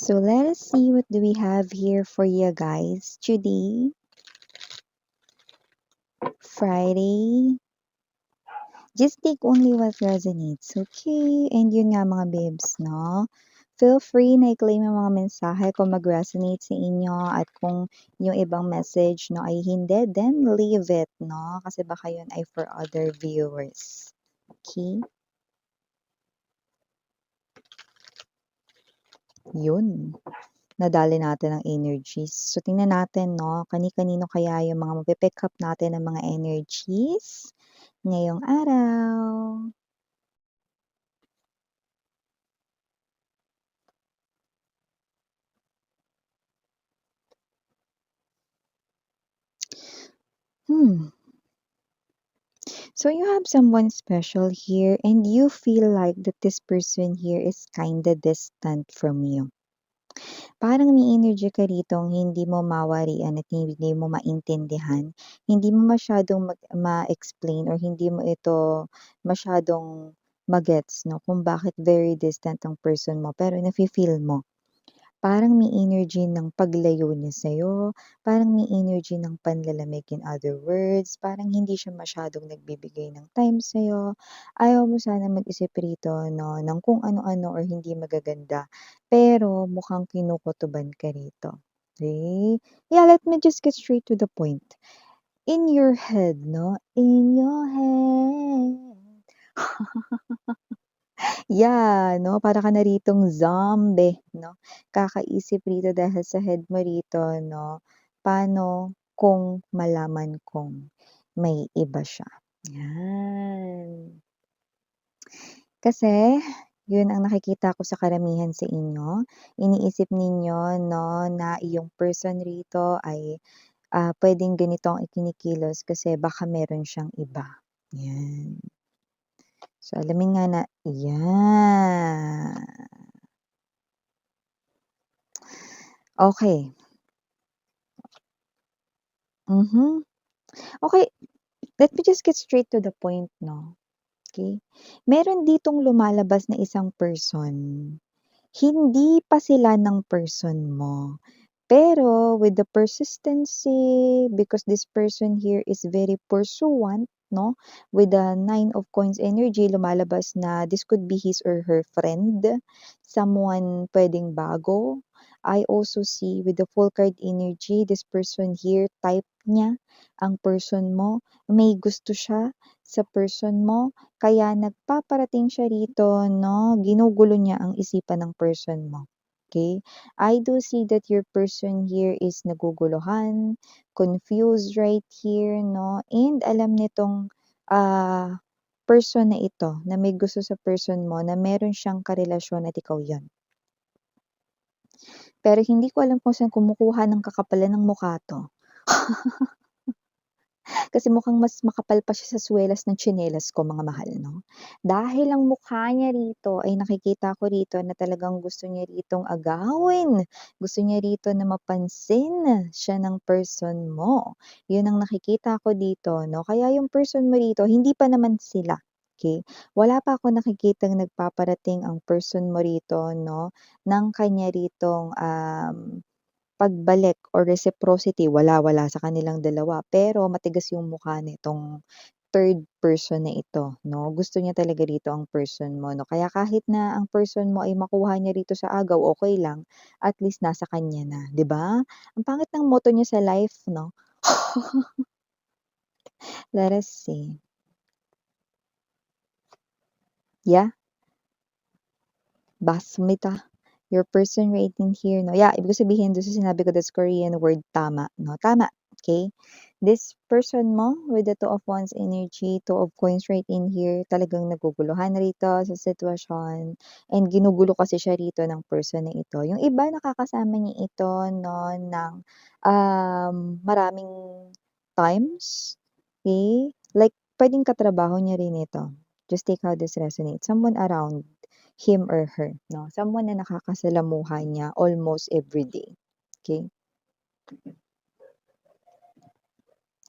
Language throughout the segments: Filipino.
So let us see what do we have here for you guys today. Friday. Just take only what resonates, okay? And yun nga mga babes, no? Feel free na i-claim ang mga mensahe kung mag-resonate sa inyo at kung yung ibang message no ay hindi, then leave it, no? Kasi baka yun ay for other viewers. Okay? Yun. Nadali natin ang energies. So, tingnan natin, no? Kani-kanino kaya yung mga mapipick up natin ng mga energies ngayong araw. So you have someone special here and you feel like that this person here is kinda distant from you. Parang may energy ka ritong hindi mo mawarian at hindi mo maintindihan. Hindi mo masyadong ma-explain or hindi mo ito masyadong magets, no, kung bakit very distant ang person mo pero nafi-feel mo. Parang may energy ng paglayo niya sa'yo, parang may energy ng panlalamig in other words, parang hindi siya masyadong nagbibigay ng time sa'yo. Ayaw mo sana mag-isip rito 'no, ng kung ano-ano or hindi magaganda, pero mukhang kinukutuban ka rito, okey? Yeah, let me just get straight to the point. In your head 'no, in your head. Yeah, 'no, para ka na ritong zombie, 'no? Kakaisip rito dahil sa head mo rito, 'no, paano kung malaman kong may iba siya? 'Yan. Kasi yun ang nakikita ko sa karamihan sa inyo. Iniisip ninyo, 'no, na iyong person rito ay, puwedeng ganito ang ikinikilos kasi baka meron siyang iba, 'yan. So, alamin nga na yan. Okey. Mhm. Okay, let me just get straight to the point 'no, okey? Meron ditong lumalabas na isang person, hindi pa sila ng person mo. Pero with the persistency, because this person here is very pursuant 'no, with the Nine of Coins energy lumalabas na this could be his or her friend, someone puwedeng bago. I also see with the Full card energy, this person here type niya ang person mo, may gusto siya sa person mo, kaya nagpaparating siya rito 'no, ginugulo niya ang isipan ng person mo, okey? I do see that your person here is naguguluhan, confused right here 'no, and alam nitong, person na ito na may gusto sa person mo na meron siyang karelasyon at ikaw 'yon. Pero hindi ko alam kung saan kumukuha ng kakapalan ng mukha 'to. Kasi mukhang mas makapal pa siya sa suwelas ng tsinelas ko mga mahal 'no. Dahil ang mukha niya rito ay nakikita ko rito na talagang gusto niya ritong agawin, gusto niya rito na mapansin siya ng person mo. 'Yun ang nakikita ko dito 'no, kaya yung person mo rito hindi pa naman sila, okey. Wala pa akong nakikitang nagpaparating ang person mo rito 'no, ng kanya ritong, pagbalik or reciprocity wala sa kanilang dalawa, pero matigas yung mukha nitong third person na ito 'no, gusto niya talaga rito ang person mo 'no, kaya kahit na ang person mo ay makuha niya rito sa agaw, okey lang, at least nasa kanya na, 'di ba? Ang pangit ng motto niya sa life 'no? Let us see. Yeah, basmita. Your person right in here 'no, yeah, ibig sabihin dun sa sinabi ko that's Korean word tama 'no, tama, okey? This person mo with the Two of Wands energy, Two of Coins right in here, talagang naguguluhan rito sa sitwasyon and ginugulo kasi siya rito ng person na ito. Yung iba nakakasama niya ito 'no ng, maraming times, okey? Like puwedeng katrabaho niya rin ito. Just take how this resonates, someone around him or her 'no, someone na nakakasalamuha niya almost everyday, okey?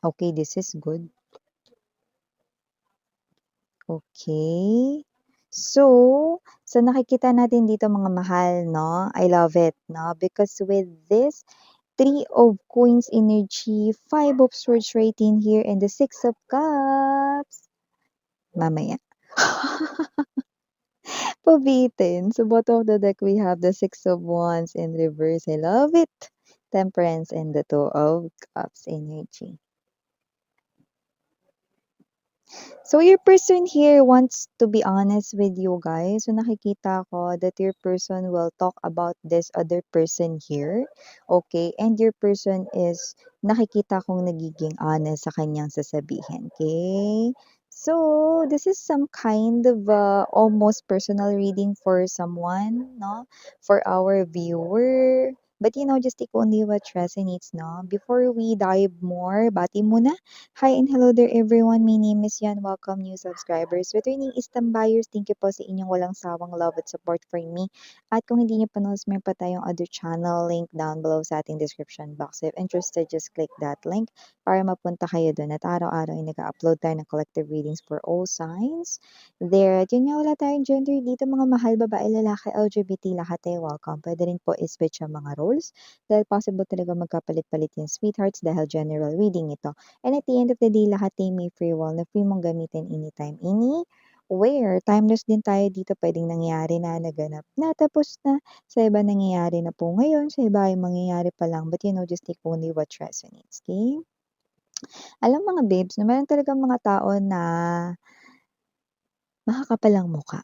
Okey, this is good. Okey. So nakikita natin dito mga mahal 'no, I love it 'no, because with this Three of Coins energy, Five of Swords right in here, and the Six of Cups. Mamaya. Pabitin. So bottom of the deck, we have the Six of Wands in reverse. I love it. Temperance and the Two of Cups energy. So your person here wants to be honest with you guys. So nakikita ko that your person will talk about this other person here. Okay? And your person is nakikita kong nagiging honest sa kanyang sasabihin. Okay? So this is some kind of almost personal reading for someone, no? For our viewer. But just take only what resonates, no? Before we dive more, bati muna. Hi and hello there everyone. My name is Yan. Welcome new subscribers. Returning Istam buyers, thank you po sa inyong walang sawang love at support for me. At kung hindi niyo pa knows, meron pa tayong other channel link down below sa ating description box. If interested, just click that link para mapunta kayo doon. At araw-araw ay nag-upload tayo ng collective readings for all signs. There, at yun nga, wala tayong gender dito, mga mahal, babae, lalaki, LGBT, lahat ay welcome. Pwede rin po i-switch ang mga roles dahil possible talaga magkapalit-palit yung sweethearts dahil general reading ito. And at the end of the day, lahat ay may free will na free mong gamitin anytime, anywhere. Timeless din tayo dito. Pwedeng nangyayari na, naganap na, tapos na. Sa iba nangyayari na po ngayon, sa iba ay mangyayari pa lang. But just take only what resonates, okay? Alam mga babes, na meron talagang mga tao na makakapal ang mukha.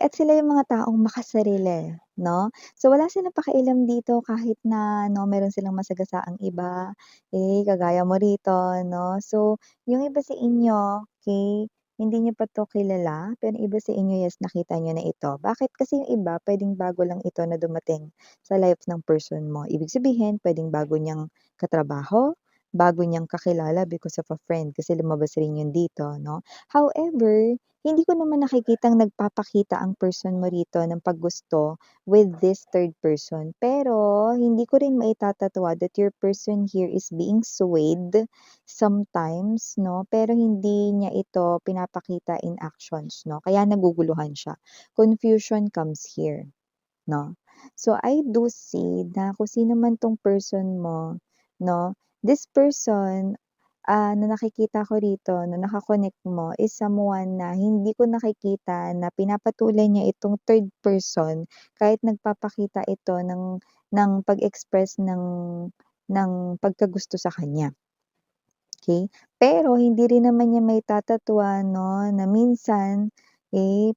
At sila yung mga taong makasarili, 'no? So, wala silang pakialam dito kahit na 'no, meron silang masagasaang iba, kagaya mo rito 'no. So, yung iba sa inyo, okay, hindi niyo pa 'to kilala, pero iba sa inyo, yes, nakita niyo na ito. Bakit? Kasi yung iba puwedeng bago lang ito na dumating sa life ng person mo. Ibig sabihin puwedeng bago niyang katrabaho, bago niyang kakilala because of a friend kasi lumabas rin yun dito 'no. However, hindi ko naman nakikitang nagpapakita ang person mo rito ng paggusto with this third person. Pero hindi ko rin maitatatwa that your person here is being swayed sometimes, 'no? Pero hindi niya ito pinapakita in actions, 'no? Kaya naguguluhan siya. Confusion comes here, 'no? So, I do see na kung sino man 'tong person mo, 'no, this person na nakikita ko rito na naka-connect mo is someone na hindi ko nakikita na pinapatuloy niya itong third person kahit nagpapakita ito ng pag-express ng pagkagusto sa kanya, okey? Pero hindi rin naman niya maitatatuwa 'no, na minsan,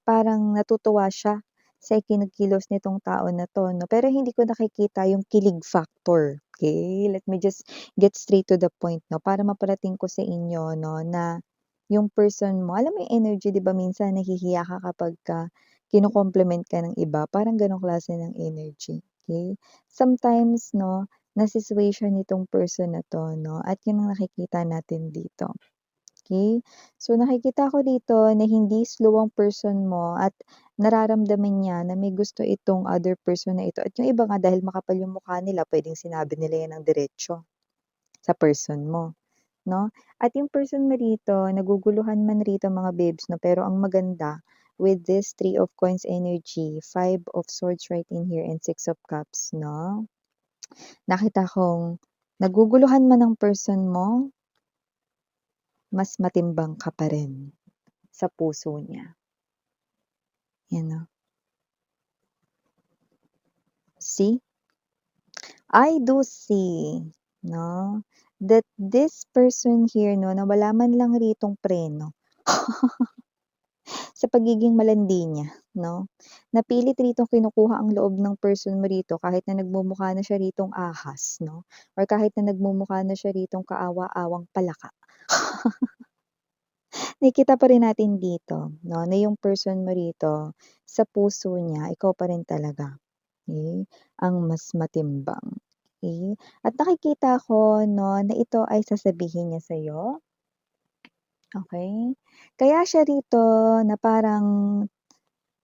parang natutuwa siya sa kikilos nitong tao na 'to 'no, pero hindi ko nakikita yung kilig factor, okey? Let me just get straight to the point 'no, para maparating ko sa inyo 'no, na yung person mo alam mo yung energy 'di ba minsan nahihiya ka kapagka kino-compliment ka ng iba, parang gano'ng klase ng energy, okey? Sometimes 'no, na-situation nitong person na 'to 'no, at yun ang nakikita natin dito, okey? So, nakikita ko dito na hindi slow ang person mo at nararamdaman niya na may gusto itong other person na ito at yung iba nga dahil makapal yung mukha nila puwedeng sinabi nila yan ng diretso sa person mo, 'no? At yung person mo rito naguguluhan man rito mga babes 'no, pero ang maganda with this Three of Coins energy, Five of Swords right in here, and Six of Cups 'no, nakita kong naguguluhan man ang person mo, mas matimbang ka pa rin sa puso niya. Yan 'no. See? I do see 'no, that this person here 'no, na wala man lang ritong preno sa pagiging malandi niya 'no. Napilit ritong kinukuha ang loob ng person mo rito kahit na nagmumukha na siya ritong ahas 'no, or kahit na nagmumukha na siya ritong kaawa-awang palaka. Nakikita pa rin natin dito 'no, na yung person mo rito, sa puso niya ikaw pa rin talaga, ang mas matimbang, At nakikita ko 'no, na ito ay sasabihin niya sa'yo, okey? Kaya siya rito na parang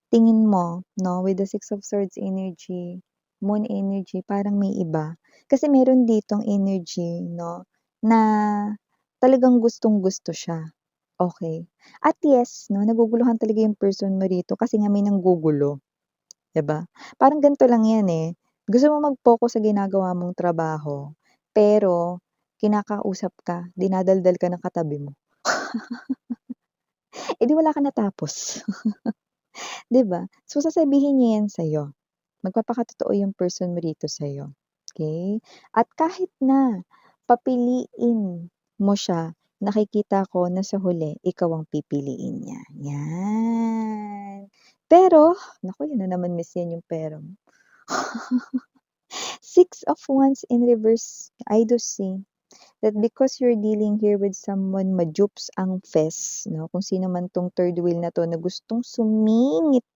tingin mo 'no, with the Six of Swords energy, Moon energy, parang may iba. Kasi meron ditong energy 'no, na talagang gustong-gusto siya. okey. At yes 'no, naguguluhan talaga yung person mo rito kasi nga may nanggugulo, 'di ba? Parang ganito lang 'yan, eh, gusto mo mag-focus sa ginagawa mong trabaho, pero kinakausap ka, dinadaldal ka ng katabi mo, eh, di wala kang natapos, 'di ba? So, sasabihin niya 'yan sa'yo. Magpapakatotoo yung person mo rito sa'yo, okey? At kahit na papiliin mo siya, nakikita ko na sa huli ikaw ang pipiliin niya, 'yan. Pero, naku, yun na naman miss yan yung pera mo. Six of Wands in reverse, I do see that because you're dealing here with someone ma-dupes ang fes 'no, kung sino man 'tong third wheel na 'to na gustong sumingit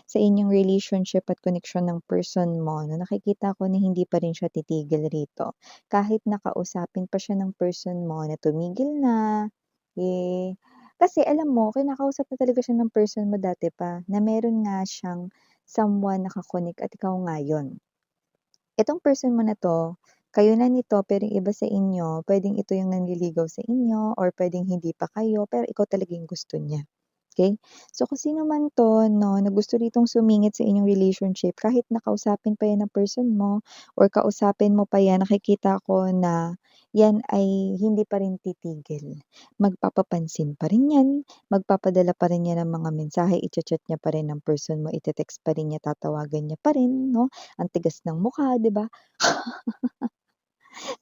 sa inyong relationship at connection ng person mo 'no, nakikita ko na hindi pa rin siya titigil rito. Kahit na kausapin pa siya ng person mo na tumigil na, eh, kasi alam mo kinakausap na talaga siya ng person mo dati pa na meron nga siyang someone na at ikaw nga yun. Itong person mo na 'to, kayo na nito pero yung iba sa inyo, puwedeng ito yung nanliligaw sa inyo or puwedeng hindi pa kayo, pero ikaw talaga yung gusto niya, okey? So, kung sino man 'to 'no, na gusto ritong sumingit sa inyong relationship kahit na kausapin pa 'yan ng person mo or kausapin mo pa 'yan, nakikita ko na 'yan ay hindi pa rin titigil. Magpapapansin pa rin 'yan, magpapadala pa rin 'yan ng mga mensahe, icha-chat niya pa rin ang person mo, ite-text pa rin niya, tatawagan niya pa rin 'no? Ang tigas ng mukha, 'di ba?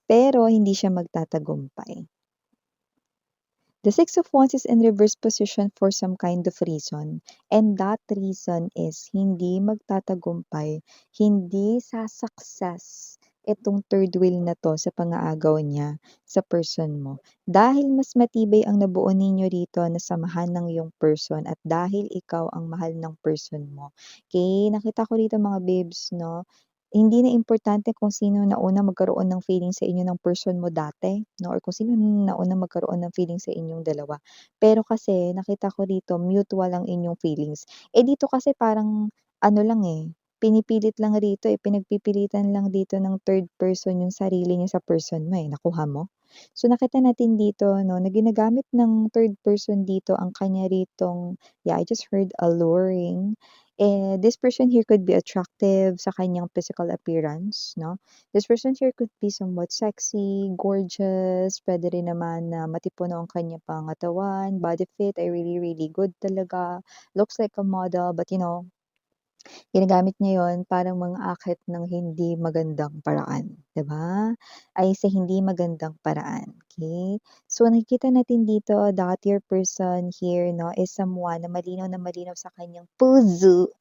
Pero hindi siya magtatagumpay. The Six of Wands is in reverse position for some kind of reason, and that reason is hindi magtatagumpay, hindi sa-success itong third wheel na 'to sa pang-aagaw niya sa person mo. Dahil mas matibay ang nabuo ninyo rito na samahan ng iyong person at dahil ikaw ang mahal ng person mo. Okay, nakita ko rito mga babes 'no, hindi na importante kung sino naunang magkaroon ng feeling sa inyo ng person mo dati 'no, or kung sino naunang magkaroon ng feeling sa inyong dalawa. Pero kasi nakita ko dito mutual ang inyong feelings. Eh, dito kasi parang ano lang, eh, pinipilit lang rito, eh, pinagpipilitan lang dito ng third person yung sarili niya sa person mo, eh, nakuha mo? So, nakita natin dito 'no, na ginagamit ng third person dito ang kanya ritong, yeah, I just heard alluring. Eh, this person here could be attractive sa kanyang physical appearance, 'no? This person here could be somewhat sexy, gorgeous, puwede rin naman na matipuno ang kanyang pangangatawan, body fit ay really, really good talaga, looks like a model, but you know, ginagamit niya yun para mang-akit ng hindi magandang paraan, 'di ba? Ay sa hindi magandang paraan, okay? So, nakikita natin dito that your person here 'no, is someone na malinaw sa kanyang puso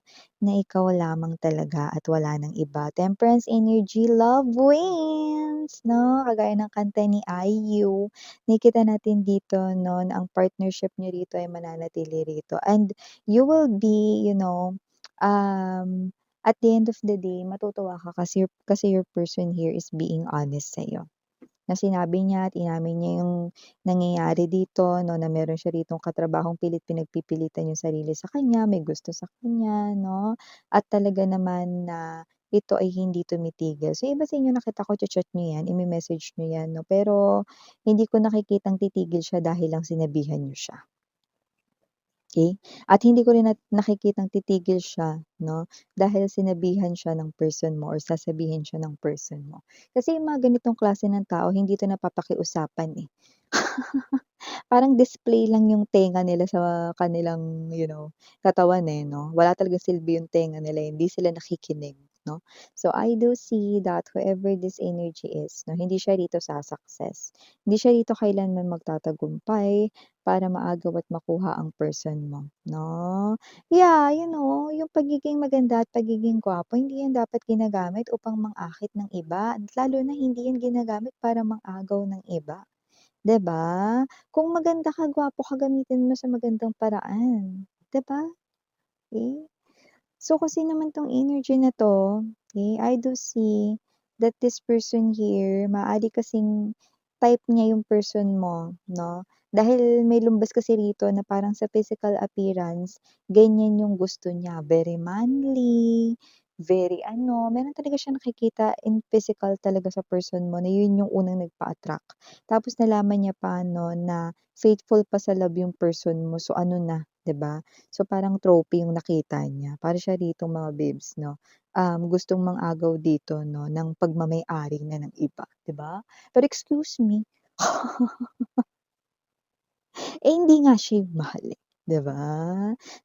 na ikaw lamang talaga at wala ng iba. Temperance energy, love wins 'no, kagaya ng kanta ni IU. Nakikita natin dito 'no, na ang partnership niyo rito ay mananatili rito and you will be, you know, at the end of the day matutuwa ka kasi your person here is being honest sa'yo. Na sinabi niya at inamin niya yung nangyayari dito 'no, na meron siya ritong katrabahong pinagpipilitan yung sarili sa kanya, may gusto sa kanya 'no, at talaga naman na ito ay hindi tumitigil. So, iba sa inyo nakita ko cha-chat niyo 'yan, ime-message niyo 'yan 'no, pero hindi ko nakikitang titigil siya dahil lang sinabihan niyo siya. Okay, at hindi ko rin nakikitang titigil siya 'no, dahil sinabihan siya ng person mo or sasabihin siya ng person mo. Kasi yung mga ganitong klase ng tao hindi 'to napapakiusapan, eh. Parang display lang yung tenga nila sa kanilang, you know, katawan, eh, 'no? Wala talagang silbi yung tenga nila, eh, hindi sila nakikinig, 'no? So, I do see that whoever this energy is 'no, hindi siya rito sa-success. Hindi siya rito kailanman magtatagumpay para maagaw at makuha ang person mo, 'no? Yeah, you know, yung pagiging maganda at pagiging gwapo hindi yan dapat ginagamit upang mang-akit ng iba at lalo na hindi yan ginagamit para mang-agaw ng iba. 'Di ba? Kung maganda ka, gwapo ka, gamitin mo sa magandang paraan, 'di ba? Eh, so kasi naman 'tong energy na 'to, eh, I do see that this person here maaari kasing type niya yung person mo 'no, dahil may lumbas kasi rito na parang sa physical appearance, ganyan yung gusto niya, very manly, very ano, meron talaga siyang nakikita in physical talaga sa person mo na yun yung unang nagpa-attract. Tapos nalaman niya pa 'no na faithful pa sa love yung person mo, so ano na, 'di ba? So parang trophy yung nakita niya. Para siya ritong mga babes 'no, gustong mang-agaw dito 'no ng pagmamay-ari na ng iba, 'di ba? Pero excuse me, eh, hindi nga siya yung mahal, eh, 'di ba?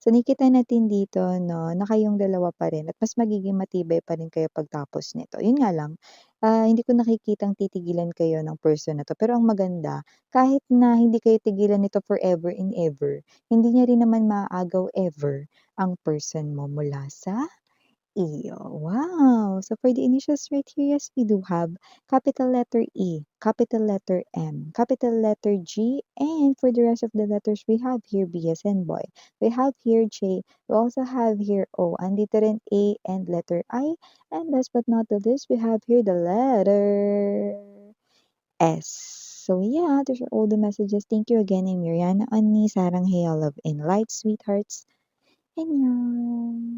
So nakikita natin dito 'no, na kayong dalawa pa rin at mas magiging matibay pa rin kayo pagtapos nito. Yun nga lang, hindi ko nakikitang titigilan kayo ng person na 'to. Pero ang maganda, kahit na hindi kayo tigilan nito forever and ever, hindi niya rin naman maaagaw ever ang person mo mula sa iyo. Wow! So for the initials right here, yes, we do have capital letter E, capital letter M, capital letter G, and for the rest of the letters, we have here B as in boy. We have here J. We also have here O. Andito rin A and letter I. And last but not the least, we have here the letter S. So yeah, those are all the messages. Thank you again. I'm Mariana Ani, Sarang Hey, love and light, sweethearts. Annyeong!